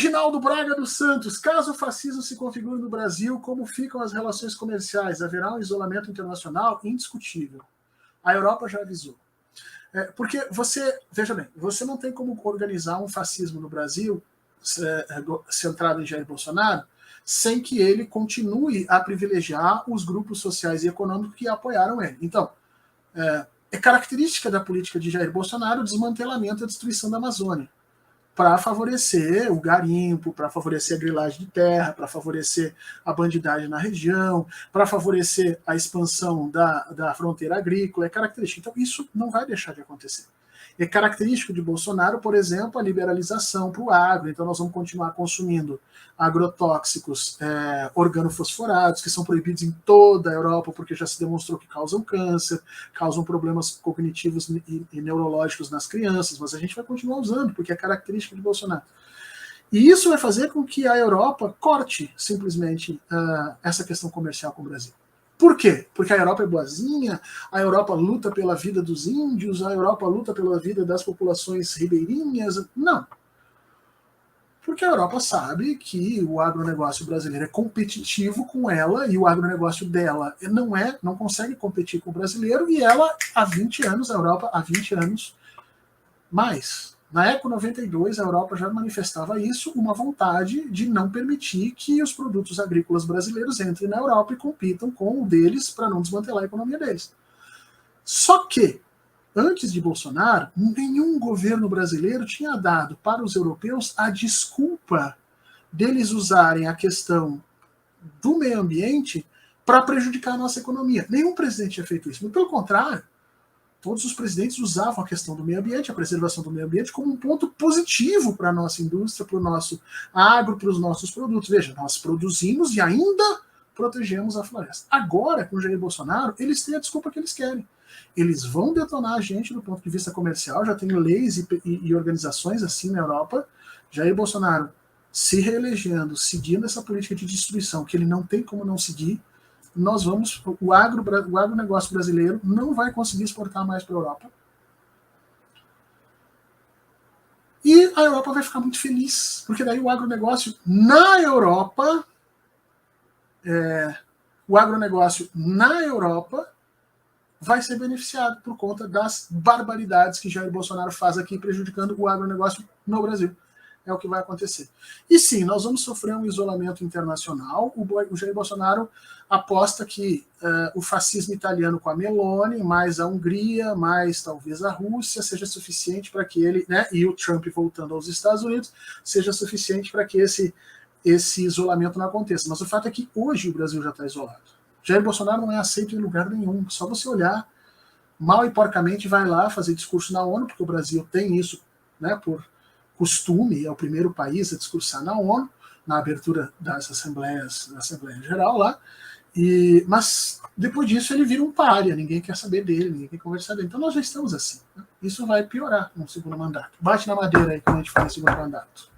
Reginaldo Braga dos Santos, caso o fascismo se configure no Brasil, como ficam as relações comerciais? Haverá um isolamento internacional indiscutível. A Europa já avisou. Porque você, veja bem, você não tem como organizar um fascismo no Brasil centrado em Jair Bolsonaro sem que ele continue a privilegiar os grupos sociais e econômicos que apoiaram ele. Então, é característica da política de Jair Bolsonaro o desmantelamento e a destruição da Amazônia, para favorecer o garimpo, para favorecer a grilagem de terra, para favorecer a bandidagem na região, para favorecer a expansão da fronteira agrícola, é característico. Então, isso não vai deixar de acontecer. É característico de Bolsonaro, por exemplo, a liberalização para o agro. Então, nós vamos continuar consumindo agrotóxicos organofosforados, que são proibidos em toda a Europa, porque já se demonstrou que causam câncer, causam problemas cognitivos e neurológicos nas crianças, mas a gente vai continuar usando, porque é característica de Bolsonaro. E isso vai fazer com que a Europa corte, simplesmente, essa questão comercial com o Brasil. Por quê? Porque a Europa é boazinha, a Europa luta pela vida dos índios, a Europa luta pela vida das populações ribeirinhas. Não. Porque a Europa sabe que o agronegócio brasileiro é competitivo com ela e o agronegócio dela não consegue competir com o brasileiro, e ela há 20 anos, a Europa há 20 anos mais. Na Eco 92, a Europa já manifestava isso, uma vontade de não permitir que os produtos agrícolas brasileiros entrem na Europa e compitam com o deles para não desmantelar a economia deles. Só que, antes de Bolsonaro, nenhum governo brasileiro tinha dado para os europeus a desculpa deles usarem a questão do meio ambiente para prejudicar a nossa economia. Nenhum presidente tinha feito isso. Pelo contrário, todos os presidentes usavam a questão do meio ambiente, a preservação do meio ambiente, como um ponto positivo para a nossa indústria, para o nosso agro, para os nossos produtos. Veja, nós produzimos e ainda protegemos a floresta. Agora, com o Jair Bolsonaro, eles têm a desculpa que eles querem. Eles vão detonar a gente do ponto de vista comercial, já tem leis e organizações assim na Europa. Jair Bolsonaro se reelegendo, seguindo essa política de destruição, que ele não tem como não seguir, o agronegócio brasileiro não vai conseguir exportar mais para a Europa. E a Europa vai ficar muito feliz, porque daí o agronegócio na Europa vai ser beneficiado por conta das barbaridades que Jair Bolsonaro faz aqui, prejudicando o agronegócio no Brasil. É o que vai acontecer. E sim, nós vamos sofrer um isolamento internacional. O Jair Bolsonaro aposta que o fascismo italiano com a Meloni, mais a Hungria, mais talvez a Rússia, seja suficiente para que ele, e o Trump voltando aos Estados Unidos, seja suficiente para que esse isolamento não aconteça. Mas o fato é que hoje o Brasil já está isolado. Jair Bolsonaro não é aceito em lugar nenhum. Só você olhar mal e porcamente, vai lá fazer discurso na ONU, porque o Brasil tem isso, por costume, é o primeiro país a discursar na ONU, na abertura das assembleias, da Assembleia Geral lá, mas depois disso ele vira um pária, ninguém quer saber dele, ninguém quer conversar dele. Então nós já estamos assim. Isso vai piorar no segundo mandato. Bate na madeira aí quando a gente fala em segundo mandato.